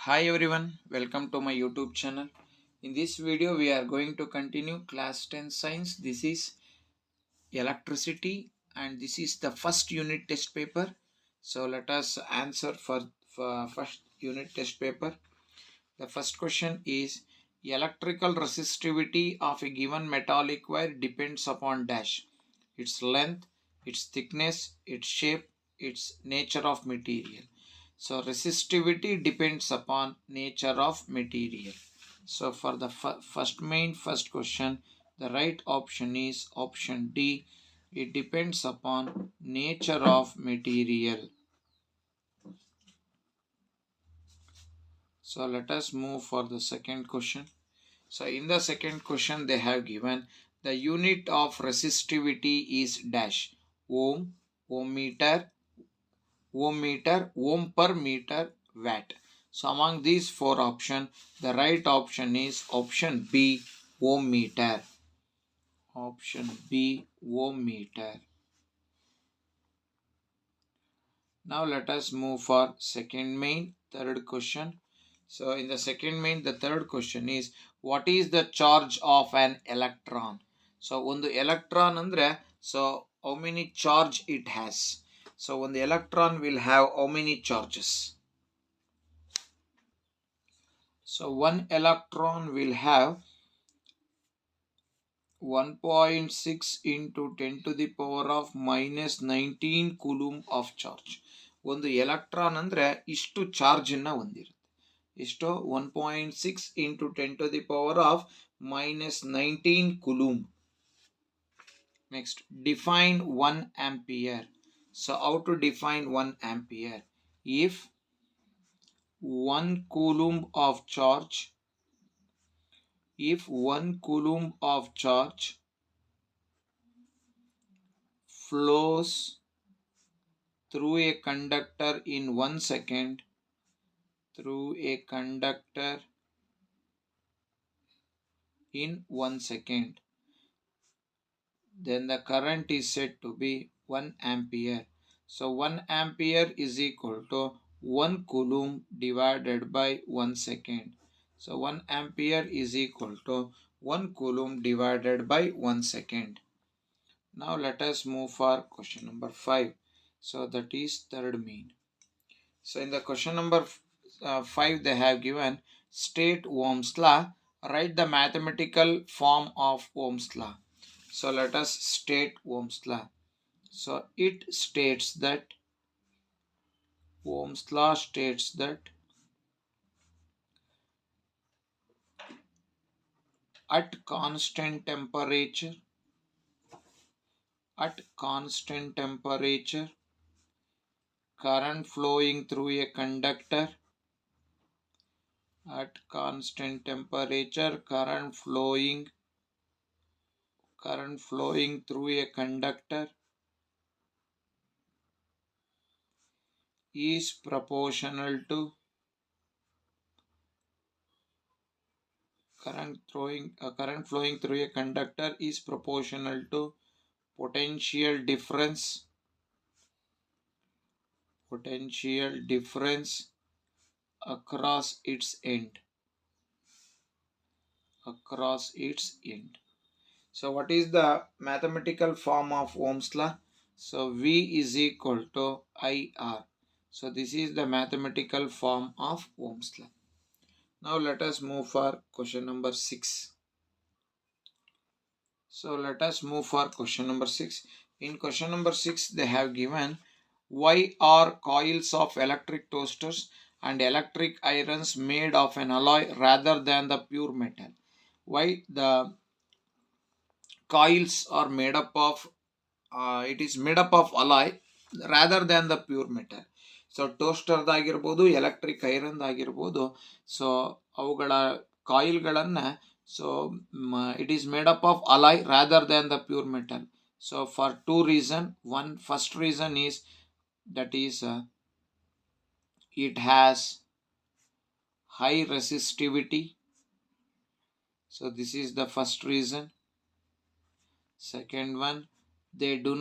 Hi everyone, welcome to my YouTube channel. In this video we are going to continue class 10 science. This is electricity and this is the first unit test paper. So let us answer for first unit test paper. The first question is electrical resistivity of a given metallic wire depends upon dash. Its length, its thickness, its shape, its nature of material. So resistivity depends upon nature of material. So for the first question, the right option is option D. It depends upon nature of material. So let us move for the second question. So in the second question they have given the unit of resistivity is dash ohm, ohm meter, ohm per meter, watt. So among these four options, the right option is option B, ohm meter. Option B, ohm meter. Now let us move for second main, third question. So in the second main, the third question is what is the charge of an electron? So ಒಂದು electron andre so how many charge it has? So ಒಂದು electron will have how many charges? So one electron will have 1.6 into 10 to the power of minus 19 coulomb of charge. ಒಂದು electron ಅಂದರೆ ಇಷ್ಟು ಚಾರ್ಜನ್ನು ಹೊಂದಿರುತ್ತೆ. ಇಷ್ಟು 1.6 into 10 to the power of minus 19 ಕೂಲೂಮ್. Next, define 1 ampere. So how to define 1 ampere? If 1 ಕೂಲೂಮ್ of charge flows through a conductor in 1 second, then the current is said to be 1 ampere. So 1 ampere is equal to 1 coulomb divided by 1 second. So 1 ampere is equal to 1 coulomb divided by 1 second. Now let us move for question number 5. So that is third main. So in the question number 5 they have given state Ohm's law. Write the mathematical form of Ohm's law. So let us state Ohm's law. So it states that Ohm's law states that at constant temperature current flowing through a conductor is proportional to current flowing through a conductor is proportional to potential difference across its end. So what is the mathematical form of Ohm's law? So V is equal to IR. So this is the mathematical form of Ohm's law. Now let us move for question number 6. So let us move for question number 6. In question number 6 they have given why are coils of electric toasters and electric irons made of an alloy rather than the pure metal? Why the coils are made up of it is made up of alloy rather than the pure metal? So ಟೋಸ್ಟರ್ದಾಗಿರ್ಬೋದು electric ಐರನ್ದಾಗಿರ್ಬೋದು so ಅವುಗಳ ಕಾಯಿಲ್ಗಳನ್ನು so it is made up of alloy rather than the pure metal. So for two reasons. First reason is that is it has high resistivity. So this is the first reason. Second one, they do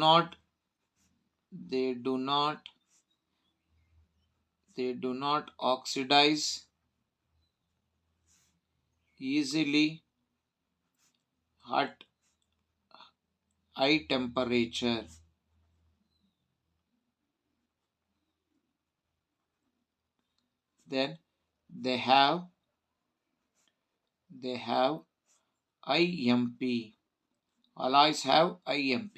not oxidize easily at high temperature. Then they have IMP. Alloys have IMP.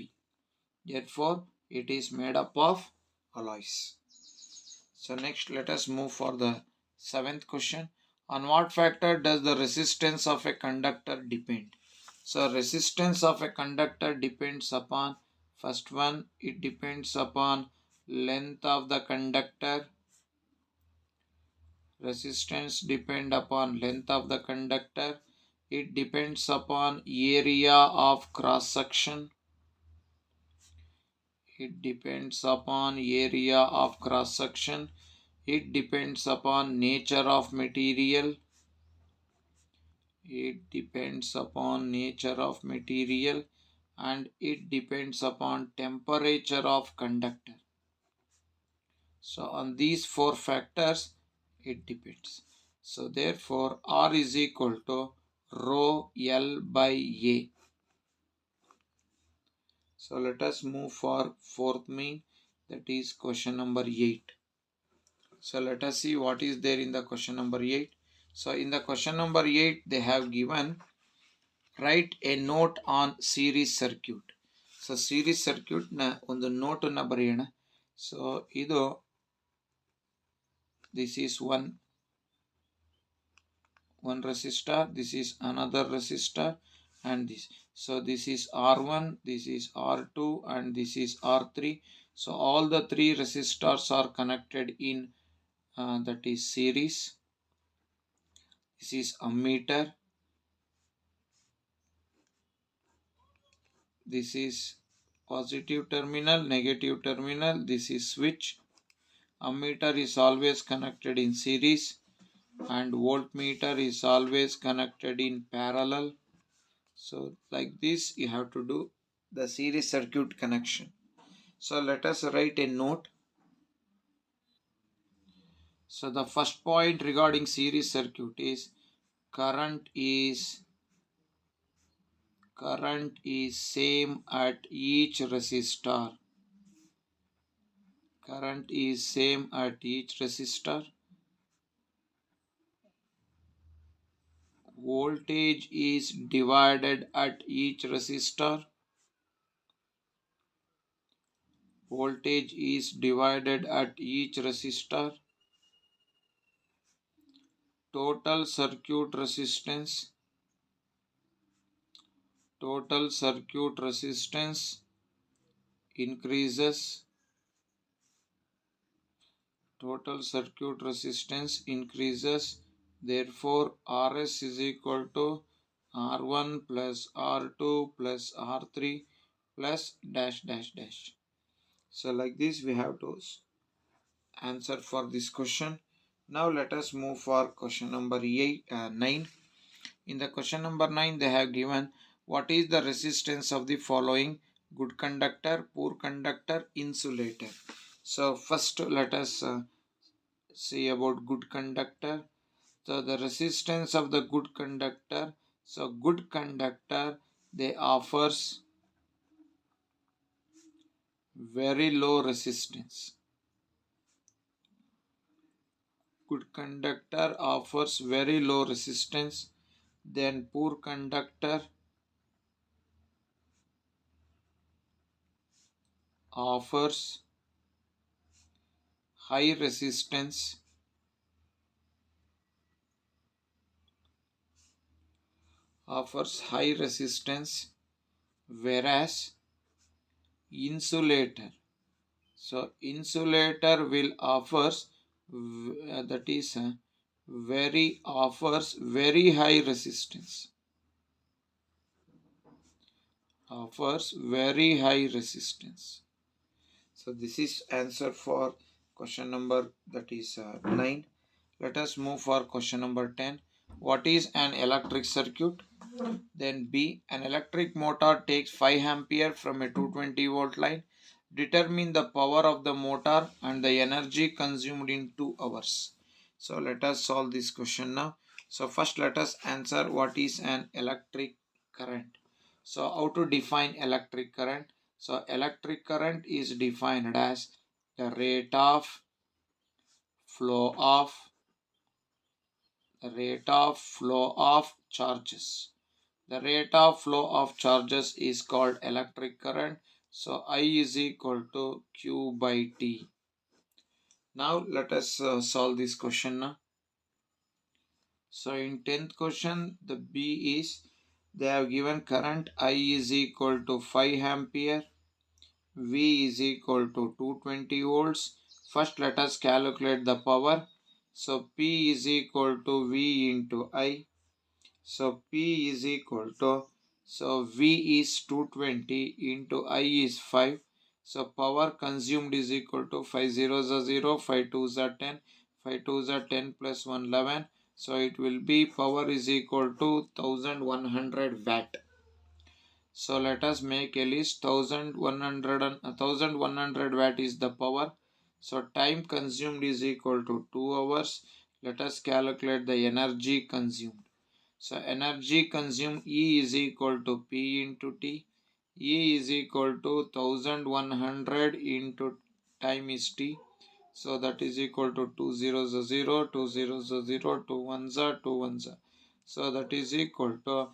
Therefore, it is made up of alloys. So next, let us move for the seventh question. On what factor does the resistance of a conductor depend? So resistance of a conductor depends upon, first one, it depends upon length of the conductor. Resistance depend upon length of the conductor. It depends upon area of cross section. It depends upon area of cross section. It depends upon nature of material. It depends upon nature of material, and it depends upon temperature of conductor. So on these four factors it depends. So therefore R is equal to rho L by A. So let us move for fourth main, that is question number 8. So let us see what is there in the question number 8. So in the question number 8 they have given write a note on series circuit. So series circuit na ಒಂದು note na ಬರೆಯೋಣ. So this is one resistor, this is another resistor, and this. So this is R1, this is R2, and this is R3. So all the three resistors are connected in that is series. This is ammeter. This is positive terminal, negative terminal. This is switch. Ammeter is always connected in series, and voltmeter is always connected in parallel. So like this you have to do the series circuit connection. So let us write a note. So the first point regarding series circuit is current is same at each resistor. Current is same at each resistor. Voltage is divided at each resistor. Voltage is divided at each resistor. Total circuit resistance increases. Total circuit resistance increases. Therefore, Rs is equal to R1 plus R2 plus R3 plus dash dash dash. So like this we have to answer for this question. Now let us move for question number 9. In the question number 9 they have given what is the resistance of the following: good conductor, poor conductor, insulator. So first let us see about good conductor. So the resistance of the good conductor. So good conductor, they offers very low resistance. Good conductor offers very low resistance. Then poor conductor offers high resistance. Whereas insulator, so insulator will offers very high resistance. So this is answer for question number 9. Let us move for question number 10. What is an electric circuit? Then B, an electric motor takes 5 ampere from a 220 volt line. Determine the power of the motor and the energy consumed in 2 hours. So let us solve this question now. So first let us answer what is an electric current. So how to define electric current? So electric current is defined as the rate of flow of charges. The rate of flow of charges is called electric current. So I is equal to Q by T. Now let us solve this question now. So in 10th question, the B is they have given current I is equal to 5 ampere, V is equal to 220 volts. First let us calculate the power. So P is equal to V into I. So P is equal to, so V is 220 into I is 5. So power consumed is equal to 5 zeros are 0, 5 twos are 10, 5 twos are 10 plus 1 11. So it will be power is equal to 1100 watt. So let us make a list. 1100 watt is the power. So time consumed is equal to 2 hours. Let us calculate the energy consumed. So energy consumed E is equal to P into T. E is equal to 1100 into time is T. So that is equal to 2 zeros are 0, 2 zeros are 0, 2 ones are 2 ones are. So that is equal to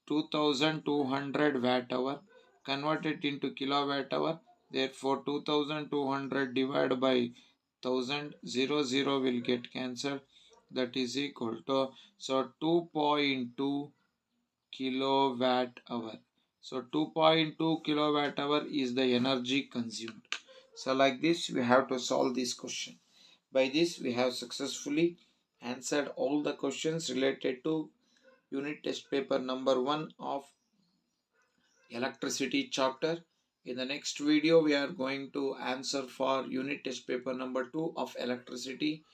2200 watt hour. Convert it into kilowatt hour. Therefore 2200 divided by 1000, 0 will get cancelled. That is equal to, so 2.2 kilowatt hour. So 2.2 kilowatt hour is the energy consumed. So like this we have to solve this question. By this we have successfully answered all the questions related to unit test paper number 1 of electricity chapter. In the next video we are going to answer for unit test paper number 2 of electricity.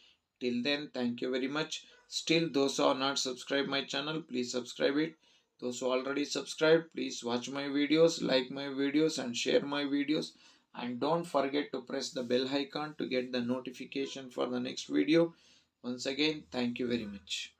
Till then, thank you very much. Still, those who are not subscribed my channel, please subscribe it. Those who already subscribed, please watch my videos, like my videos and share my videos. And don't forget to press the bell icon to get the notification for the next video. Once again, thank you very much.